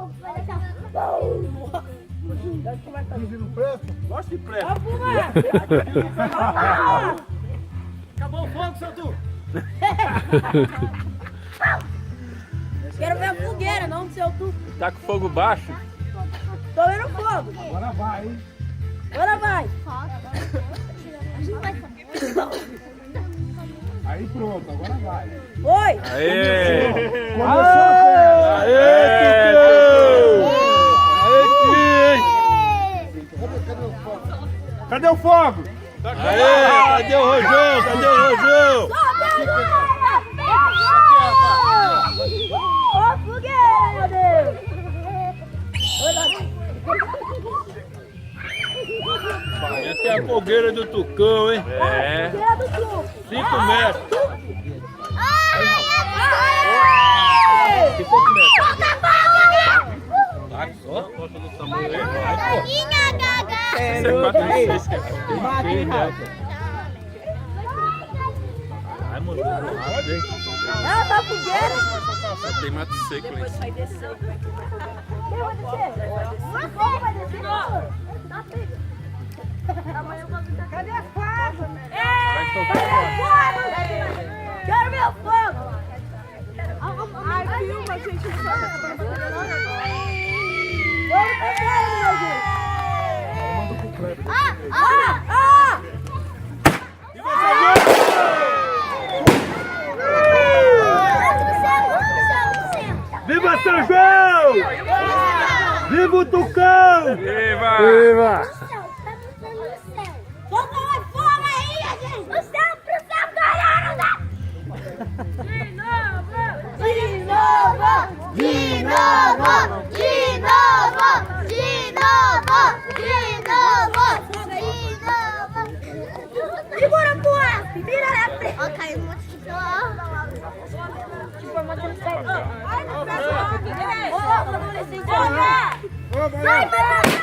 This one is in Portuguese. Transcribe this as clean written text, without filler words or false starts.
fogo vai deixar. Não presta? Gosto de presta. Acabou o fogo, seu Tu. Quero ver a fogueira, não do seu tu. Tá com fogo baixo? Tô vendo fogo. Agora vai, hein? Agora vai. Aí pronto, agora vai. Oi. Aê! Começou a festa. Aê, Cadê o fogo? Aê! Cadê o rojão? Cadê o rojão? Ó, fogueira, meu Deus. Essa é a fogueira do Tucão, hein? É. Fogueira do tu. 5 metros. 50 metros. Vai só. Bota no tamanho aí. Minha gaga! Essa é 4,6, cara. Tem Ai, moço. Rápido, hein? Ela tá fogueira. Tem mato seco ali. Depois vai descer. Você vai descer, amor? Amanhã eu vou visitar. Cadê a fogo? Vai soltar Cadê fora. o fogo? Quero ver o fogo. Ai, filma, gente. Vamos pegar, meu gente. Viva São João! Viva o Tucão! Viva! Viva! Vamos lá fora aí, gente! O céu pro céu, galera! De novo! De novo! De novo! De novo! De novo! De novo! Segura pro ar! Vira na frente! Ó, caiu um monte de flor. Ai, não pega o homem! Ô, adolescente! Sai,